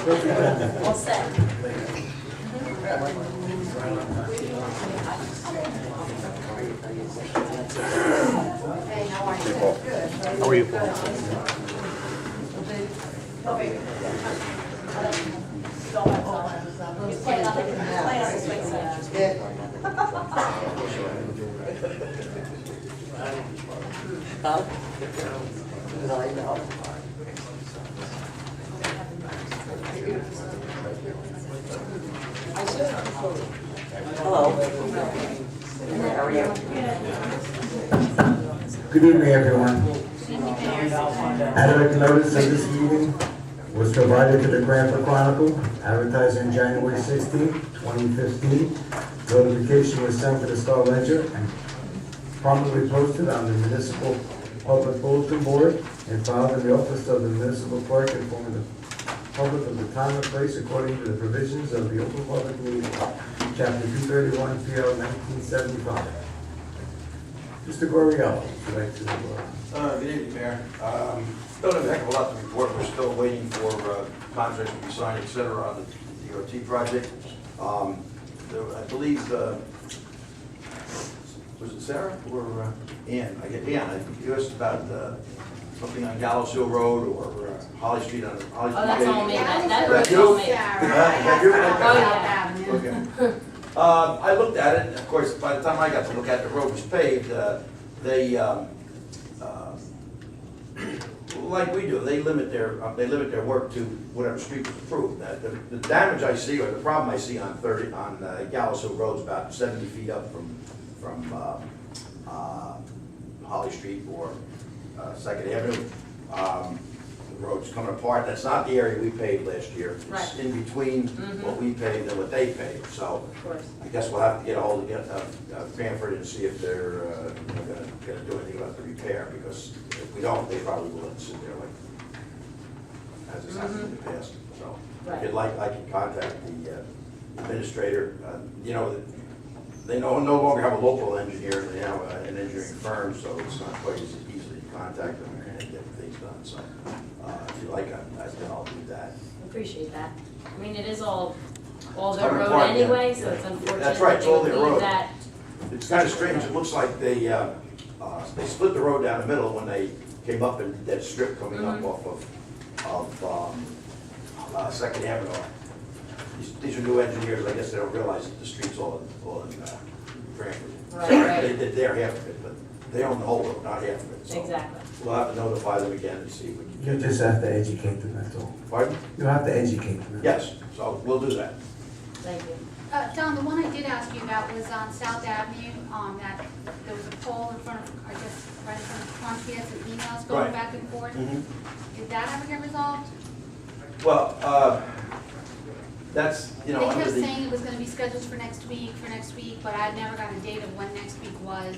All set. Hey, how are you? Good. How are you, Paul? I know. Hello. How are you? Good evening, everyone. Adequate notice of this meeting was provided to the Cranford Chronicle, advertised on January 16, 2015. Notification was sent to the Star Ledger and promptly posted on the Municipal Public Bulletin Board and filed in the office of the Municipal Clerk, informing the public of the time and place according to the provisions of the Open Public Meeting Law, Chapter 231, PL 1975. Mr. Goriello, would you like to... Good evening, Mayor. Don't have a heck of a lot to report. We're still waiting for contracts to be signed, et cetera, on the DOT project. I believe, was it Sarah or Ann? I get Ann. I think you asked about something on Gallows Hill Road or Holly Street on Holly Street. Oh, that's all me. That That's road's all you? me. Okay. I looked at it, and of course, by the time I got to look at it, the road was paved. They, like we do, they limit their work to whatever street was approved. The damage I see, or the problem I see on Gallows Hill Road is about 70 feet up from Holly Street or Second Avenue. The road's coming apart. That's not the area we paved last year. It's Right. in between what we paved and what they paved. So Of course. I guess we'll have to get a hold of Cranford and see if they're gonna do anything about the repair, because if we don't, they probably will let it sit there like, as it's happened in the past. So Right. if you'd like, I can contact the administrator. You know, they no longer have a local engineer, they have an engineering firm, so it's not quite as easy to contact them and get things done. So if you like, I'll do that. Appreciate that. I mean, it is all It's their coming road apart, yeah. anyway, so it's Yeah. unfortunate That's right, that it's they all would their leave road. that. It's kind of strange, it looks like they split the road down the middle when they came up and did that strip coming up off of Second Avenue. These are new engineers, I guess they don't realize that the street's all in Cranford. Right, So right. They did their half of it, but they own the whole road, not half of it. So Exactly. we'll have to notify them again and see if we You can. just have to educate them, that's all. Pardon? You have to educate them. Yes, so we'll do that. Thank you. Don, the one I did ask you about was on South Avenue, that there was a pole in front of, I guess, right in front of Quanti, had some emails going Right. back and forth. Did that ever get resolved? Well, that's, you know, They under kept the. saying it was gonna be scheduled for next week, but I never got a date of when next week was.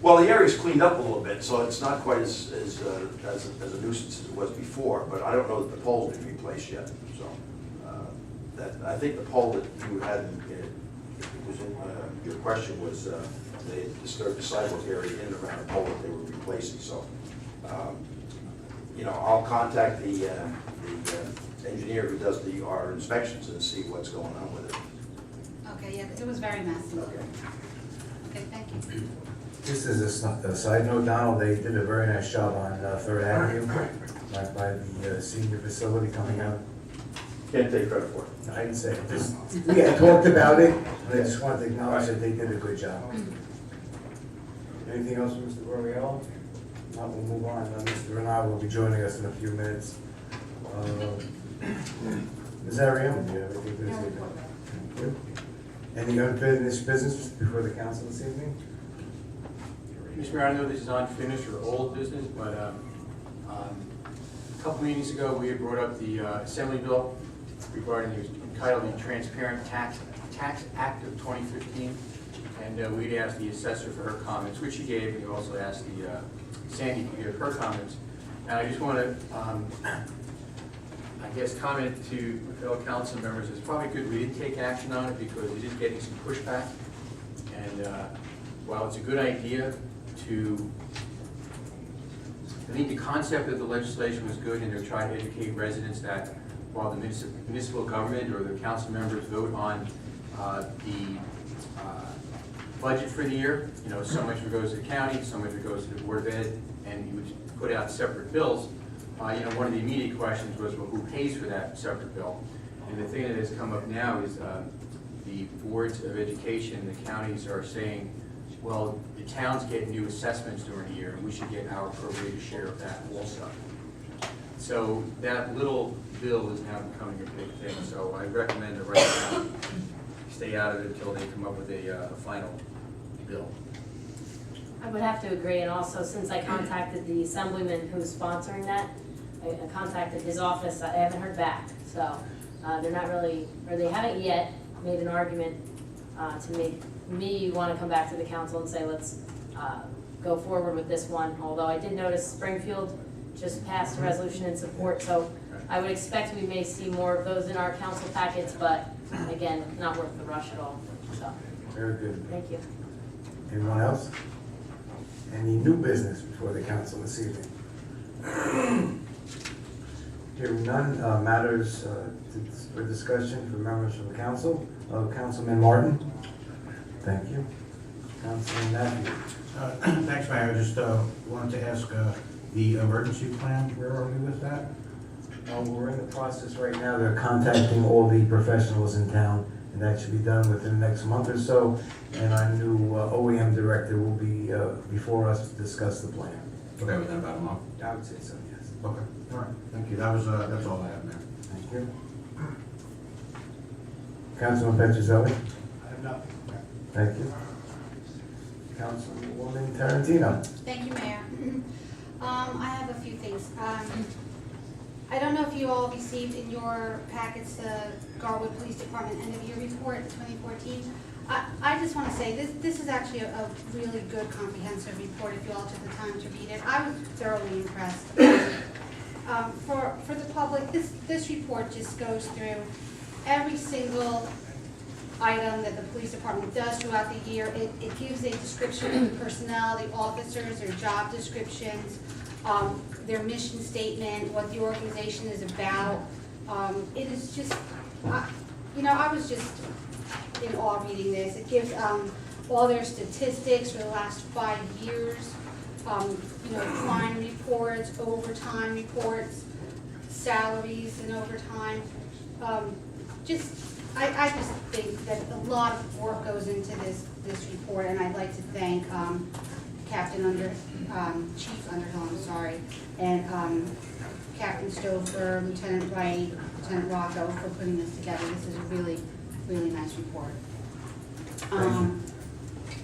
Well, the area's cleaned up a little bit, so it's not quite as a nuisance as it was before, but I don't know that the pole's been replaced yet, so. I think the pole that you had, it was in, your question was, they disturbed the sidewalk area in and around the pole that they were replacing, so. You know, I'll contact the engineer who does our inspections and see what's going on with it. Okay, yeah, because it was very messy. Okay. Okay, thank you. Just as a side note, Donald, they did a very nice job on Third Avenue, right by the senior facility coming out. Can't take credit for it. I didn't say it, just, we had talked about it, and I just wanted to acknowledge that they did a good job. Anything else from Mr. Goriello? Not, we'll move on. Mr. Renard will be joining us in a few minutes. Ms. Ariane, do you have anything to say? Thank you. Any unfinished business before the council this evening? Mr. Mayor, I know this is unfinished or old business, but a couple meetings ago, we had brought up the Assembly bill regarding the entitled the Transparent Tax Act of 2015, and we'd asked the assessor for her comments, which she gave, and we also asked the Sandy to give her comments. And I just want to, I guess, comment to my fellow council members, it's probably good we didn't take action on it because it is getting some pushback. And while it's a good idea I think the concept of the legislation was good, and they're trying to educate residents that while the municipal government or the council members vote on the budget for the year, you know, so much of it goes to the county, so much of it goes to the Board of Ed, and you would put out separate bills. You know, one of the immediate questions was, well, who pays for that separate bill? And the thing that has come up now is the boards of education, the counties are saying, well, the towns get new assessments during the year, and we should get our prorated share of that also. So that little bill is now becoming a big thing, so I recommend that right now, stay out of it until they come up with a final bill. I would have to agree, and also since I contacted the assemblyman who's sponsoring that, I contacted his office, I haven't heard back, so they're not really, or they haven't yet made an argument to make me want to come back to the council and say, let's go forward with this one, although I did notice Springfield just passed a resolution in support, so I would expect we may see more of those in our council packets, but again, not worth the rush at all, so, Very good. thank you. Anyone else? Any new business before the council this evening? Hearing none, matters for discussion for members of the council. Councilman Martin? Thank you. Councilman Matthews? Thanks, Mayor. I just wanted to ask the emergency plan, where are we with that? We're in the process right now. They're contacting all the professionals in town, and that should be done within the next month or so. And our new OEM director will be before us to discuss the plan. Okay, within about a month. I would say so, yes. Okay, all right, thank you. That's all I have, Mayor. Thank you. Councilman Petrozelli? I have nothing. Thank you. Councilwoman Tarantino? Thank you, Mayor. I have a few things. I don't know if you all received in your packets the Garwood Police Department end of year report, 2014. I just want to say this is actually a really good comprehensive report if you all took the time to read it. I was thoroughly impressed. For the public, this report just goes through every single item that the police department does throughout the year. It gives a description of the personnel, the officers, their job descriptions, their mission statement, what the organization is about. It is just, you know, I was just in awe reading this. It gives all their statistics for the last 5 years, you know, fine reports, overtime reports, salaries and overtime. I just think that a lot of work goes into this report, and I'd like to thank Chief Underhill, I'm sorry, and Captain Stover, Lieutenant Wright, Lieutenant Rocco for putting this together. This is a really, really nice report.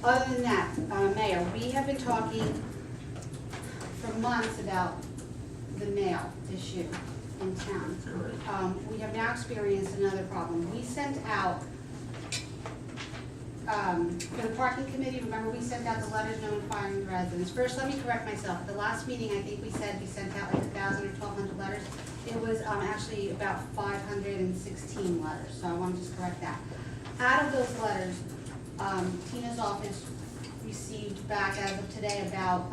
Other than that, Mayor, we have been talking for months about the mail issue in town. We have now experienced another problem. We sent out, for the parking committee, remember we sent out the letters notifying the residents. First, let me correct myself. At the last meeting, I think we said we sent out like 1,000 or 1,200 letters. It was actually about 516 letters, so I want to just correct that. Out of those letters, Tina's office received back as of today about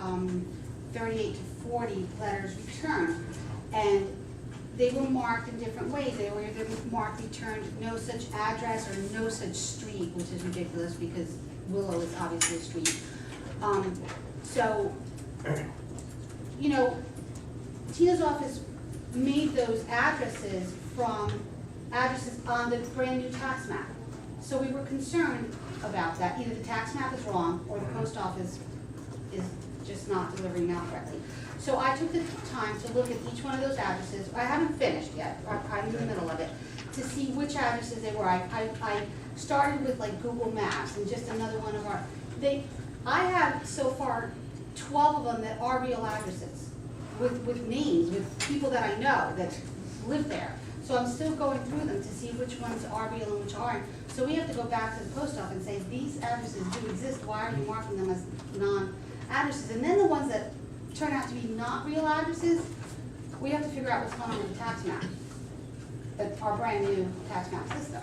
38 to 40 letters returned, and they were marked in different ways. They were either marked returned no such address or no such street, which is ridiculous because Willow is obviously a street. So, you know, Tina's office made those addresses from addresses on the brand new tax map. So we were concerned about that. Either the tax map is wrong or the post office is just not delivering mail correctly. So I took the time to look at each one of those addresses. I haven't finished yet, I'm in the middle of it, to see which addresses they were. I started with like Google Maps and just another one of our, I have so far 12 of them that are real addresses with names, with people that I know that live there. So I'm still going through them to see which ones are real and which aren't. So we have to go back to the post office and say, these addresses do exist, why are you marking them as non-addresses? And then the ones that turn out to be not real addresses, we have to figure out what's going on with the tax map. But our brand new tax map system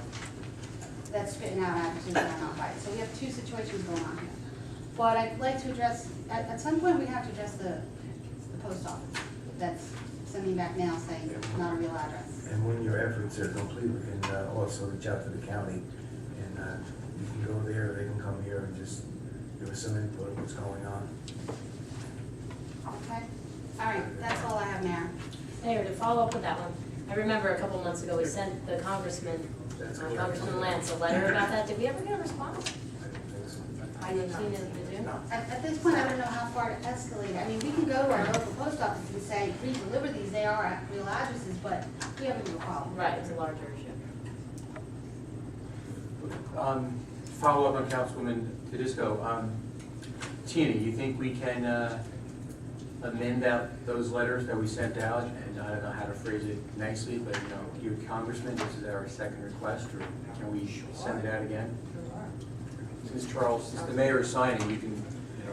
that's spitting out addresses that are not right. So we have two situations going on here. But I'd like to address, at some point we have to address the post office that's sending back mail saying it's not a real address. And when your efforts are complete, we can also reach out to the county, and you can go there, they can come here and just give us some input of what's going on. Okay, all right, that's all I have, Mayor. Mayor, to follow up with that one, I remember a couple months ago, we sent the Congressman Lance a letter about that. Did we ever get a response? I didn't see it, did you? At this point, I don't know how far to escalate it. I mean, we can go to our local post office and say, please deliver these, they are at real addresses, but we haven't no problem. Right, it's a larger issue. Follow up on Councilwoman Tedisco. Tina, you think we can amend those letters that we sent out? And I don't know how to phrase it nicely, but, you Congressman, this is our second request, or can we send it out again? Since Charles, since the mayor is signing, you can, You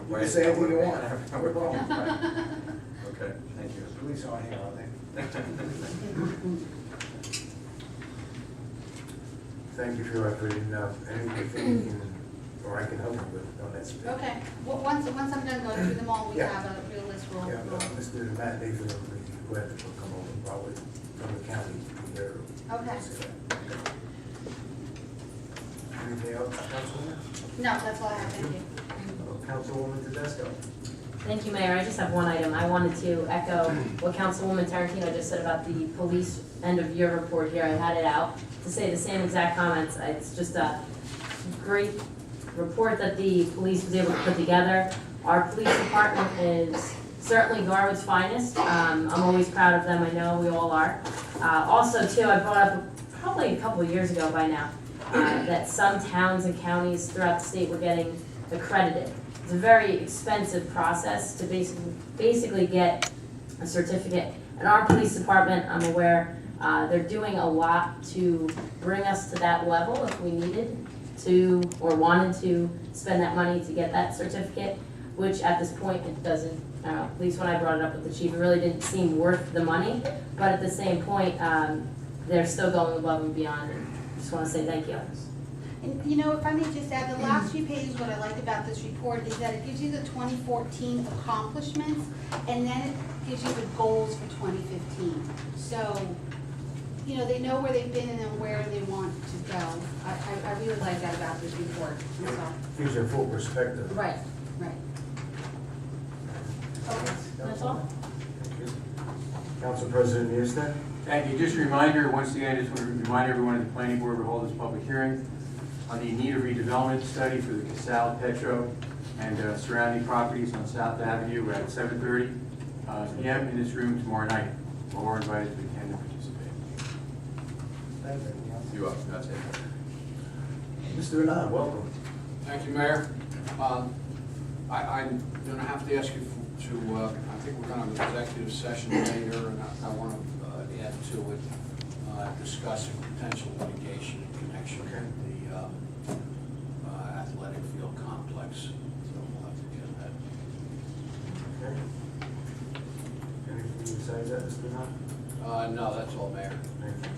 write can it say down. anything you want. No problem. Okay, thank you. Police aren't here, are they? Thank you for your effort, and anything you can, or I can help you with, don't hesitate. Okay, well, once I'm done going through them all, we Yeah. have a real list, we'll, Yeah, but Mr. Matt Nathan, we're glad that will come over, probably from the county here. Okay. Anything else, Councilwoman? No, that's all I have, thank you. Councilwoman Tedesco? Thank you, Mayor. I just have one item. I wanted to echo what Councilwoman Tarantino just said about the police end of year report here. I had it out to say the same exact comments. It's just a great report that the police was able to put together. Our police department is certainly Garwood's finest. I'm always proud of them. I know we all are. Also, too, I brought up probably a couple of years ago by now that some towns and counties throughout the state were getting accredited. It's a very expensive process to basically get a certificate. And our police department, I'm aware, they're doing a lot to bring us to that level if we needed to or wanted to spend that money to get that certificate, which at this point it doesn't, at least when I brought it up with the chief, it really didn't seem worth the money. But at the same point, they're still going above and beyond. And I just want to say thank you. And if I may just add, the last few pages, what I liked about this report is that it gives you the 2014 accomplishments, and then it gives you the goals for 2015. So, they know where they've been and then where they want to go. I really like that about this report. Gives you a full perspective. Right. Okay, that's all. Thank you. Council President Houston? Thank you. Just a reminder, once again, I just want to remind everyone at the planning board will hold this public hearing on the need of redevelopment study for the Casal, Petro, and surrounding properties on South Avenue at 7:30 p.m. in this room tomorrow night. All are invited to attend and participate. Thank you. You're welcome. That's it. Mr. Renan, welcome. Thank you, Mayor. I'm going to have to ask you to, I think we're going to have an executive session later, and I want to add to it, discussing potential litigation in connection with the athletic field complex. So we'll have to get that. Okay. Anything besides that, Mr. Renan? No, that's all, Mayor. Thank you.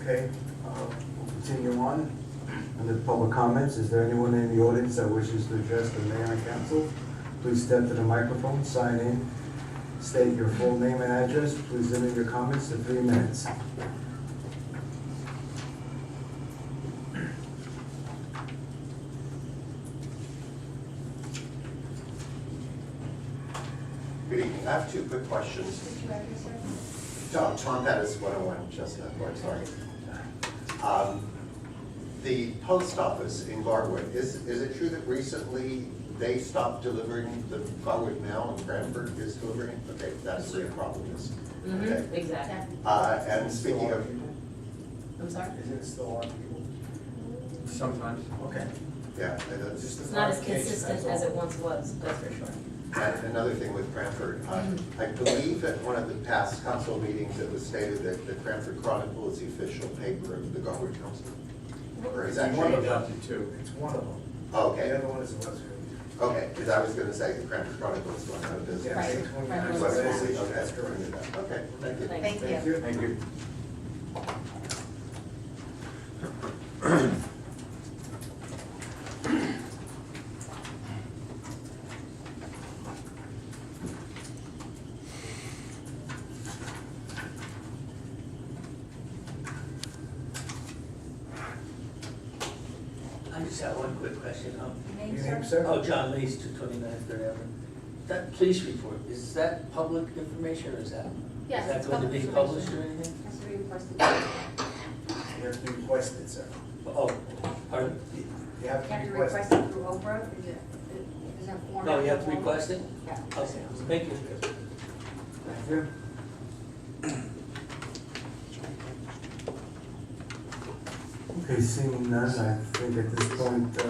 Okay, we'll continue on. Under public comments, is there anyone in the audience that wishes to address the mayor and council? Please step to the microphone, sign in, state your full name and address. Please limit your comments to 3 minutes. Good evening. I have 2 quick questions. Tom Pettis, 101 Chestnut Court, sorry. The post office in Garwood, is it true that recently they stopped delivering the Garwood mail and Cranford is delivering? Okay, that's where the problem is. Okay. Exactly. And speaking of, I'm sorry? Is it still on people? Sometimes. Okay. yeah, and that's just It's not as consistent as it once was, that's for sure. And another thing with Cranford, I believe at one of the past council meetings it was stated that the Cranford Chronicle is the official paper of the Garwood Council. Or is that One changed? adopted too. It's one of them. Oh, okay. The other one is Westfield. Okay, because I was gonna say the Cranford Chronicle is going out of business. Yeah, Right. it's one- Right. West Philly, okay, That's correct. Okay, thank you. Thanks. Thank Thank you. you. Thank you. just have one quick question. Your name, sir? Oh, John Lees, 229 Third Avenue. That police report, is that public information or is that? Yes, Is that it's going to public be information. published or anything? Has to be requested. You have to request it, sir. Oh, pardon? You have You have to to request request it. it through Oprah, is that form? No, you have to request it? Yeah. Okay, thank you. Thank you. Okay, seeing none, I think at this point,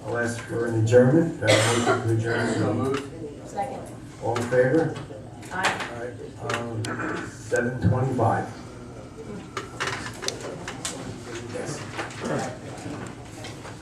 I'll ask for an adjournment. Do I have a motion to adjourn? So moved. Second. All in favor? Aye. 7:25. Yes.